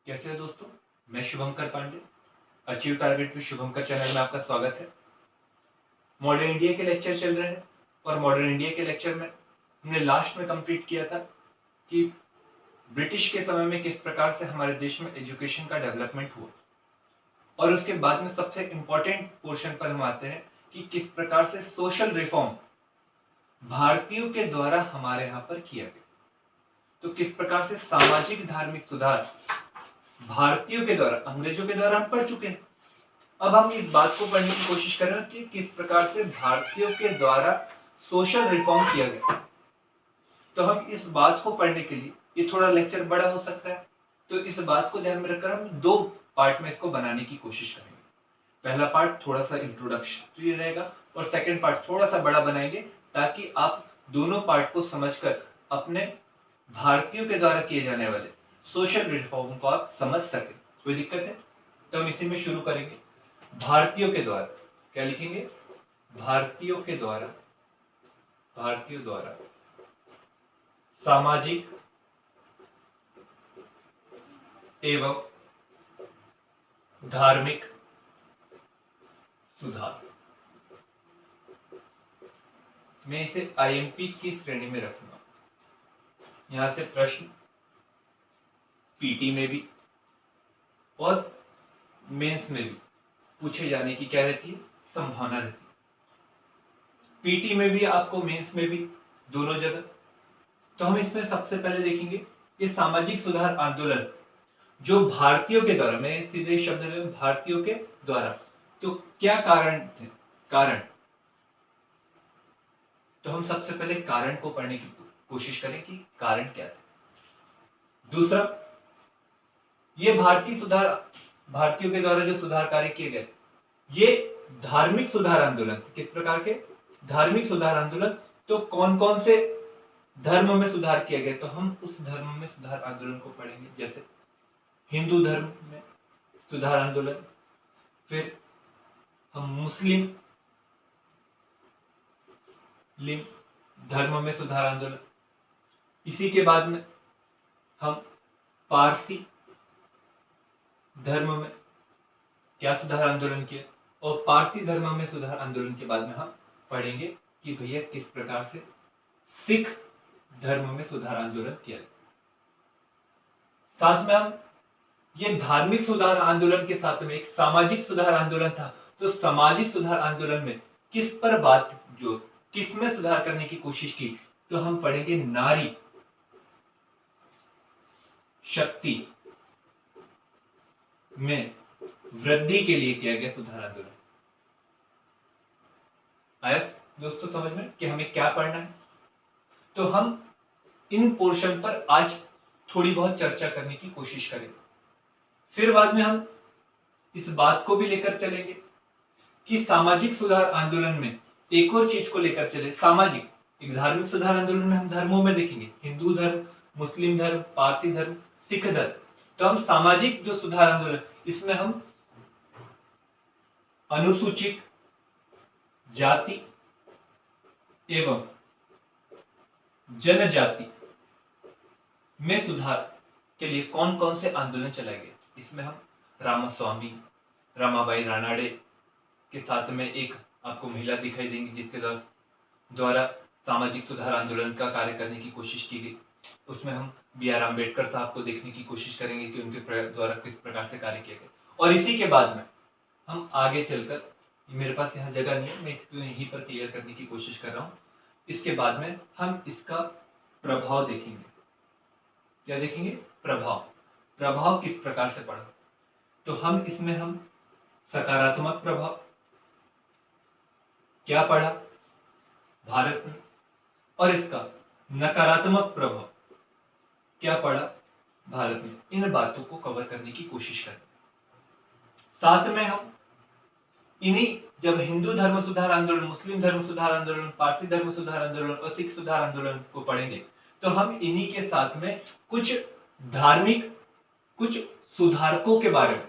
कैसे हो दोस्तों। मैं Shubhankar Pandey, achieve target with Shubhankar channel में आपका स्वागत है। मॉडर्न इंडिया के लेक्चर चल रहे हैं और मॉडर्न इंडिया के लेक्चर में हमने लास्ट में कंप्लीट किया था कि ब्रिटिश के समय में किस प्रकार से हमारे देश में एजुकेशन का डेवलपमेंट हुआ, और उसके बाद में सबसे इंपॉर्टेंट पोर्शन पर हम आते हैं कि किस प्रकार से सोशल रिफॉर्म भारतीयों के द्वारा हमारे यहाँ पर किया गया। तो किस प्रकार से सामाजिक धार्मिक सुधार भारतीयों के द्वारा, अंग्रेजों के द्वारा हम पढ़ चुके हैं। अब हम इस बात को पढ़ने की कोशिश कर रहे हैं कि किस प्रकार से भारतीयों के द्वारा सोशल रिफॉर्म किया गया। तो हम इस बात को पढ़ने के लिए, ये थोड़ा लेक्चर बड़ा हो सकता है, तो इस बात को ध्यान में रखकर हम दो पार्ट में इसको बनाने की कोशिश करेंगे। पहला पार्ट थोड़ा सा इंट्रोडक्टरी रहेगा और सेकेंड पार्ट थोड़ा सा बड़ा बनाएंगे ताकि आप दोनों पार्ट को समझकर अपने भारतीयों के द्वारा किए जाने वाले सोशल रिफॉर्म को आप समझ सके। कोई दिक्कत है? तो हम इसी में शुरू करेंगे। भारतीयों के द्वारा क्या लिखेंगे? भारतीयों के द्वारा, भारतीयों द्वारा सामाजिक एवं धार्मिक सुधार। मैं इसे आईएमपी की श्रेणी में रखूंगा। यहां से प्रश्न पीटी में भी और मेंस में भी पूछे जाने की क्या रहती है? संभावना रहती है। पीटी में भी आपको, मेंस में भी, दोनों जगह। तो हम इसमें सबसे पहले देखेंगे कि सामाजिक सुधार आंदोलन जो भारतीयों के द्वारा, मैं सीधे शब्द में भारतीयों के द्वारा, तो क्या कारण थे? कारण, तो हम सबसे पहले कारण को पढ़ने की कोशिश करें कि कारण क्या थे। दूसरा, ये भारतीयों के द्वारा जो सुधार कार्य किए गए, ये धार्मिक सुधार आंदोलन। किस प्रकार के? धार्मिक सुधार आंदोलन। तो कौन कौन से धर्म में सुधार किया गया? तो हम उस धर्म में सुधार आंदोलन को पढ़ेंगे। जैसे हिंदू धर्म में सुधार आंदोलन, फिर हम मुस्लिम धर्म में सुधार आंदोलन, इसी के बाद में हम पारसी धर्म में क्या सुधार आंदोलन किया, और पारसी धर्म में सुधार आंदोलन के बाद में हम पढ़ेंगे कि भैया किस प्रकार से सिख धर्म में सुधार आंदोलन किया। साथ में हम ये धार्मिक सुधार आंदोलन के साथ में एक सामाजिक सुधार आंदोलन था, तो सामाजिक सुधार आंदोलन में किस पर बात, जो किस में सुधार करने की कोशिश की, तो हम पढ़ेंगे नारी शक्ति में वृद्धि के लिए किया गया सुधार आंदोलन। आया दोस्तों समझ में कि हमें क्या पढ़ना है? तो हम इन पोर्शन पर आज थोड़ी बहुत चर्चा करने की कोशिश करेंगे। फिर बाद में हम इस बात को भी लेकर चलेंगे कि सामाजिक सुधार आंदोलन में एक और चीज को लेकर चले। सामाजिक, एक धार्मिक सुधार आंदोलन में हम धर्मों में देखेंगे, हिंदू धर्म, मुस्लिम धर्म, पारसी धर्म, सिख धर्म। तो हम सामाजिक जो सुधार आंदोलन, इसमें हम अनुसूचित जाति एवं जनजाति में सुधार के लिए कौन कौन से आंदोलन चलाए गए, इसमें हम रामास्वामी, रमाबाई रानाडे के साथ में एक आपको महिला दिखाई देंगी जिसके द्वारा सामाजिक सुधार आंदोलन का कार्य करने की कोशिश की गई। उसमें हम बी.आर. अम्बेडकर साहब को देखने की कोशिश करेंगे कि उनके द्वारा किस प्रकार से कार्य किया गया। और इसी के बाद में हम आगे चलकर, मेरे पास यहाँ जगह नहीं है, मैं इसको यहीं पर क्लियर करने की कोशिश कर रहा हूँ। इसके बाद में हम इसका प्रभाव देखेंगे। क्या देखेंगे? प्रभाव किस प्रकार से पड़ा। तो हम इसमें हम सकारात्मक प्रभाव क्या पढ़ा भारत में, और इसका नकारात्मक प्रभाव क्या पड़ा भारत में, इन बातों को कवर करने की कोशिश करें। साथ में हम इन्हीं, जब हिंदू धर्म सुधार आंदोलन, मुस्लिम धर्म सुधार आंदोलन, पारसी धर्म सुधार आंदोलन और सिख सुधार आंदोलन को पढ़ेंगे, तो हम इन्हीं के साथ में कुछ धार्मिक, कुछ सुधारकों के बारे में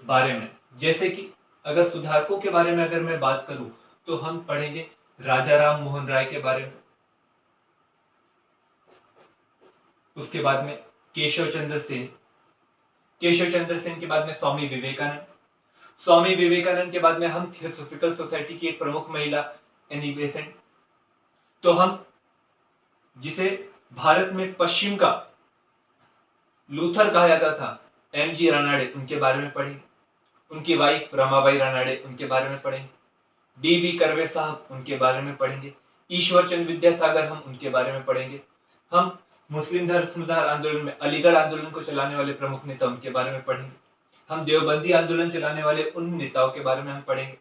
बारे में, जैसे कि अगर सुधारकों के बारे में अगर मैं बात करूं तो हम पढ़ेंगे राजा राम मोहन राय के बारे में, उसके बाद में केशव चंद्र सेन, केशव चंद्र सेन के बाद में स्वामी विवेकानंद, स्वामी विवेकानंद के बाद में हम थियोसॉफिकल सोसाइटी की एक प्रमुख महिला एनी बेसेंट। तो हम जिसे भारत में पश्चिम का लूथर कहा जाता था, एमजी रानाडे, उनके बारे में पढ़ेंगे। उनकी वाइफ रमाबाई रानाडे, उनके बारे में पढ़ेंगे। डीबी कर्वे साहब, उनके बारे में पढ़ेंगे। ईश्वर चंद्र विद्यासागर, हम उनके बारे में पढ़ेंगे। हम मुस्लिम धर्म सुधार आंदोलन में अलीगढ़ आंदोलन को चलाने वाले प्रमुख नेता, उनके बारे में पढ़ेंगे। हम देवबंदी आंदोलन चलाने वाले उन नेताओं के बारे में हम पढ़ेंगे।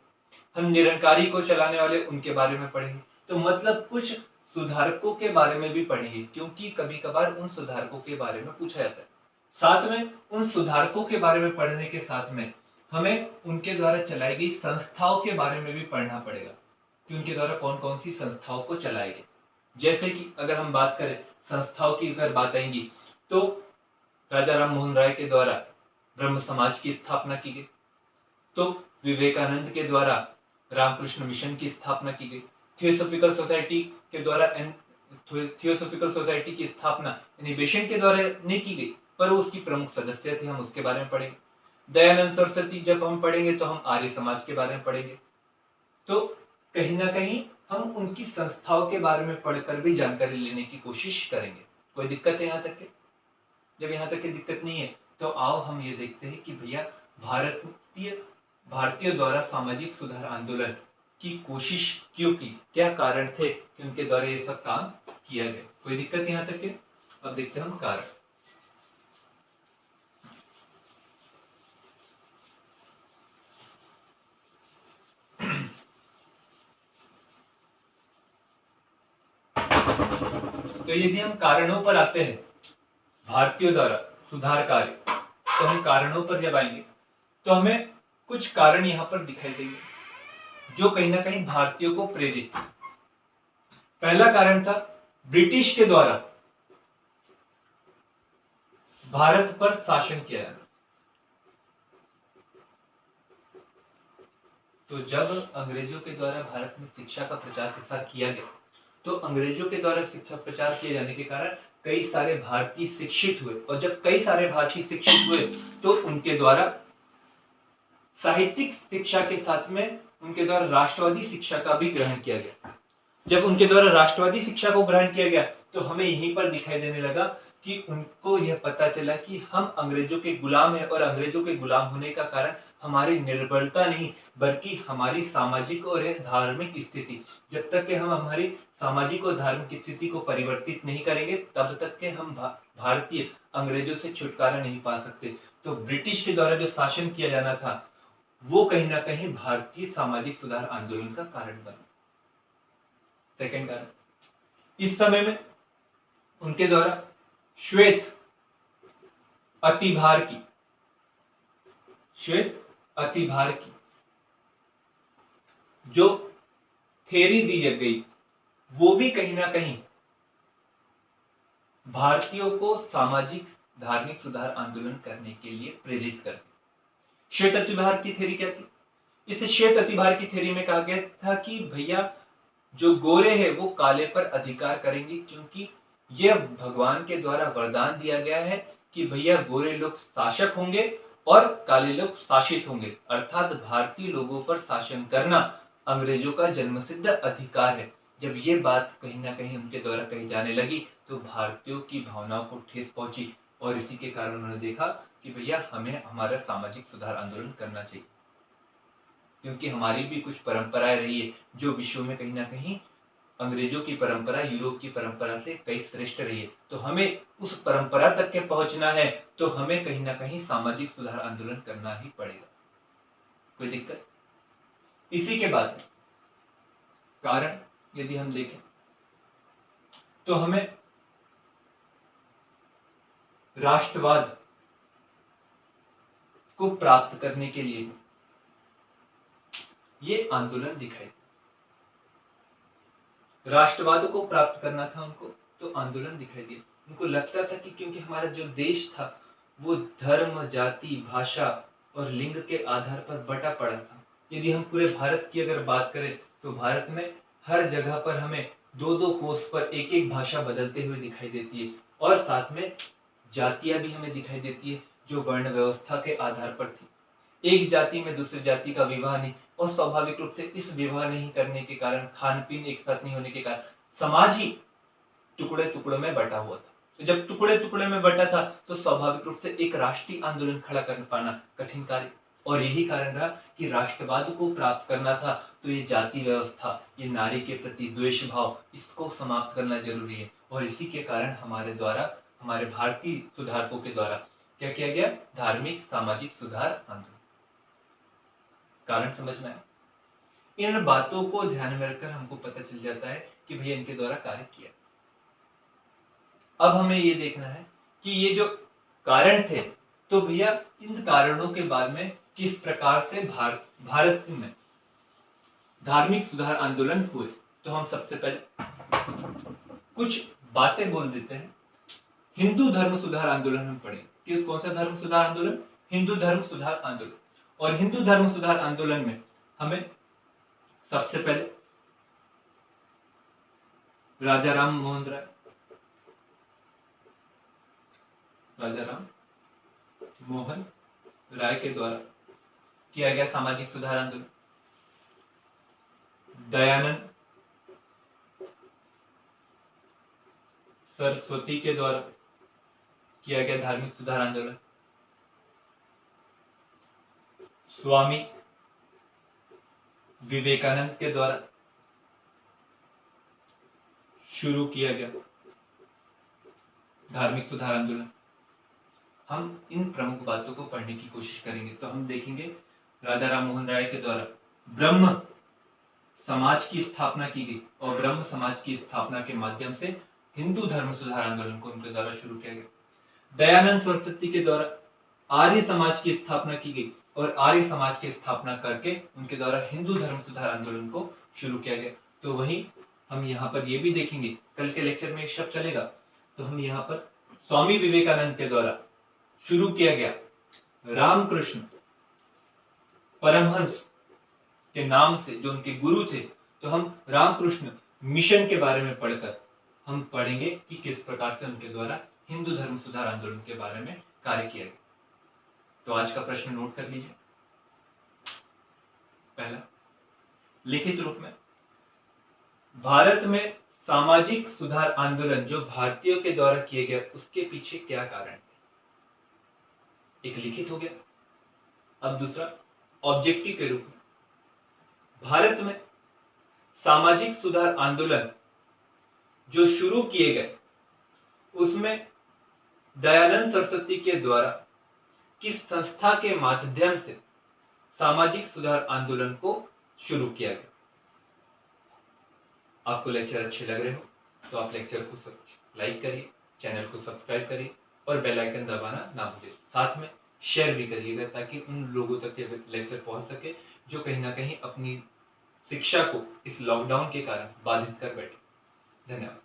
हम निरंकारी को चलाने वाले उनके बारे में पढ़ेंगे। तो मतलब कुछ सुधारकों के बारे में भी पढ़ेंगे, क्योंकि कभी कभार उन सुधारकों के बारे में पूछा जाता है। साथ में उन सुधारकों के बारे में पढ़ने के साथ में हमें उनके द्वारा चलाई गई संस्थाओं के बारे में भी पढ़ना पड़ेगा कि उनके द्वारा कौन कौन सी संस्थाओं को चलाई गई। जैसे कि अगर हम बात करें संस्थाओं की, अगर बात आएंगी तो राजा राम मोहन राय के द्वारा ब्रह्म समाज की स्थापना की गई, तो विवेकानंद के द्वारा रामकृष्ण मिशन की स्थापना की गई, थियोसॉफिकल सोसाइटी के द्वारा थियोसॉफिकल सोसाइटी की स्थापना यानी बेसेंट के द्वारा नहीं की गई, पर वो उसकी प्रमुख सदस्य थे, हम उसके बारे में पढ़ेंगे। दयानंद सरस्वती जब हम पढ़ेंगे तो हम आर्य समाज के बारे में पढ़ेंगे। तो कहीं ना कहीं हम उनकी संस्थाओं के बारे में पढ़कर भी जानकारी लेने की कोशिश करेंगे। कोई दिक्कत है यहाँ तक के? जब यहाँ तक की दिक्कत नहीं है तो आओ हम ये देखते हैं कि भैया भारतीय द्वारा सामाजिक सुधार आंदोलन की कोशिश क्यों की, क्या कारण थे कि उनके द्वारा ये सब काम किया गया। कोई दिक्कत यहाँ तक के? अब देखते हैं हम कारण। तो यदि हम कारणों पर आते हैं भारतीयों द्वारा सुधार कार्य, तो हम कारणों पर जब आएंगे तो हमें कुछ कारण यहां पर दिखाई देंगे जो कहीं ना कहीं भारतीयों को प्रेरित किया। पहला कारण था ब्रिटिश के द्वारा भारत पर शासन किया जाना। तो जब अंग्रेजों के द्वारा भारत में शिक्षा का प्रचार प्रसार किया गया, तो अंग्रेजों के द्वारा शिक्षा प्रचार किए जाने के कारण कई सारे भारतीय शिक्षित हुए, और जब कई सारे भारतीय शिक्षित हुए तो उनके द्वारा साहित्यिक शिक्षा के साथ में उनके द्वारा राष्ट्रवादी शिक्षा का भी ग्रहण किया गया। जब उनके द्वारा राष्ट्रवादी शिक्षा को ग्रहण किया गया तो हमें यहीं पर दिखाई देने लगा कि उनको यह पता चला कि हम अंग्रेजों के गुलाम हैं, और अंग्रेजों के गुलाम होने का कारण हमारी निर्बलता नहीं बल्कि हमारी सामाजिक और धार्मिक स्थिति। जब तक कि हम हमारी सामाजिक और धार्मिक स्थिति को परिवर्तित नहीं करेंगे तब तक के हम भारतीय अंग्रेजों से छुटकारा नहीं पा सकते। तो ब्रिटिश के द्वारा जो शासन किया जाना था वो कहीं ना कहीं भारतीय सामाजिक सुधार आंदोलन का कारण बना। सेकंड कारण, इस समय में उनके द्वारा श्वेत अतिभार की जो थ्योरी दी गई वो भी कहीं ना कहीं भारतीयों को सामाजिक धार्मिक सुधार आंदोलन करने के लिए प्रेरित करती। श्वेत अतिभार की थ्योरी क्या थी? इस श्वेत अतिभार की थ्योरी में कहा गया था कि भैया जो गोरे हैं वो काले पर अधिकार करेंगे, क्योंकि यह भगवान के द्वारा वरदान दिया गया है कि भैया गोरे लोग शासक होंगे और काले लोग शासित होंगे, अर्थात भारतीय लोगों पर शासन करना अंग्रेजों का जन्मसिद्ध अधिकार है। जब ये बात कहीं ना कहीं उनके द्वारा कही जाने लगी तो भारतीयों की भावनाओं को ठेस पहुंची, और इसी के कारण उन्होंने देखा कि भैया हमें हमारा सामाजिक सुधार आंदोलन करना चाहिए, क्योंकि हमारी भी कुछ परंपराएं रही है जो विश्व में कहीं ना कहीं अंग्रेजों की परंपरा यूरोप की परंपरा से कई श्रेष्ठ रही है। तो हमें उस परंपरा तक के पहुंचना है तो हमें कहीं ना कहीं सामाजिक सुधार आंदोलन करना ही पड़ेगा। कोई दिक्कत? इसी के बाद कारण यदि हम देखें तो हमें राष्ट्रवाद को प्राप्त करने के लिए ये आंदोलन दिखाई। राष्ट्रवाद को प्राप्त करना था उनको, तो आंदोलन दिखाई दिया। उनको लगता था कि क्योंकि हमारा जो देश था वो धर्म, जाति, भाषा और लिंग के आधार पर बटा पड़ा था। यदि हम पूरे भारत की अगर बात करें तो भारत में हर जगह पर हमें 2-2 कोस पर एक-एक भाषा बदलते हुए दिखाई देती है, और साथ में जातियां भी हमें दिखाई देती है जो वर्ण व्यवस्था के आधार पर थी। एक जाति में दूसरी जाति का विवाह नहीं, और स्वाभाविक रूप से इस विवाह नहीं करने के कारण, खान पीन एक साथ नहीं होने के कारण समाज ही टुकड़े टुकड़ों में बटा हुआ था। तो जब टुकड़े टुकड़े में बटा था तो स्वाभाविक रूप से एक राष्ट्रीय आंदोलन खड़ा कर पाना कठिन कार्य, और यही कारण रहा कि राष्ट्रवाद को प्राप्त करना था तो ये जाति व्यवस्था, ये नारी के प्रति द्वेष भाव, इसको समाप्त करना जरूरी है। और इसी के कारण हमारे द्वारा, हमारे भारतीय सुधारकों के द्वारा क्या किया गया? धार्मिक सामाजिक सुधार आंदोलन। कारण समझ में आया? इन बातों को ध्यान में रखकर हमको पता चल जाता है कि भैया इनके द्वारा कार्य किया। अब हमें ये देखना है कि ये जो कारण थे, तो भैया इन कारणों के बाद में किस प्रकार से भारत में धार्मिक सुधार आंदोलन हुए। तो हम सबसे पहले कुछ बातें बोल देते हैं। हिंदू धर्म सुधार आंदोलन हम पढ़ेंगे। कौन सा धर्म सुधार आंदोलन? हिंदू धर्म सुधार आंदोलन। और हिंदू धर्म सुधार आंदोलन में हमें सबसे पहले राजा राम मोहन राय के द्वारा किया गया सामाजिक सुधार आंदोलन। दयानंद सरस्वती के द्वारा किया गया धार्मिक सुधार आंदोलन। स्वामी विवेकानंद के द्वारा शुरू किया गया धार्मिक सुधार आंदोलन। हम इन प्रमुख बातों को पढ़ने की कोशिश करेंगे। तो हम देखेंगे राजा राम मोहन राय के द्वारा ब्रह्म समाज की स्थापना की गई, और ब्रह्म समाज की स्थापना के माध्यम से हिंदू धर्म सुधार आंदोलन को उनके द्वारा शुरू किया गया। दयानंद सरस्वती के द्वारा आर्य समाज की स्थापना की गई, और आर्य समाज की स्थापना करके उनके द्वारा हिंदू धर्म सुधार आंदोलन को शुरू किया गया। तो वहीं हम यहाँ पर ये भी देखेंगे, कल के लेक्चर में एक शब्द चलेगा, तो हम यहाँ पर स्वामी विवेकानंद के द्वारा शुरू किया गया रामकृष्ण परमहंस के नाम से जो उनके गुरु थे, तो हम रामकृष्ण मिशन के बारे में पढ़कर हम पढ़ेंगे कि किस प्रकार से उनके द्वारा हिंदू धर्म सुधार आंदोलन के बारे में कार्य किया गया। तो आज का प्रश्न नोट कर लीजिए। पहला, लिखित रूप में भारत में सामाजिक सुधार आंदोलन जो भारतीयों के द्वारा किए गए, उसके पीछे क्या कारण थे? एक लिखित हो गया। अब दूसरा ऑब्जेक्टिव के रूप में, भारत में सामाजिक सुधार आंदोलन जो शुरू किए गए, उसमें दयानंद सरस्वती के द्वारा किस संस्था के माध्यम से सामाजिक सुधार आंदोलन को शुरू किया गया? आपको लेक्चर अच्छे लग रहे हो तो आप लेक्चर को लाइक करिए, चैनल को सब्सक्राइब करिए और बेल आइकन दबाना ना भूलिए। साथ में शेयर भी करिएगा ताकि उन लोगों तक ये लेक्चर पहुंच सके जो कहीं ना कहीं अपनी शिक्षा को इस लॉकडाउन के कारण बाधित कर बैठे। धन्यवाद।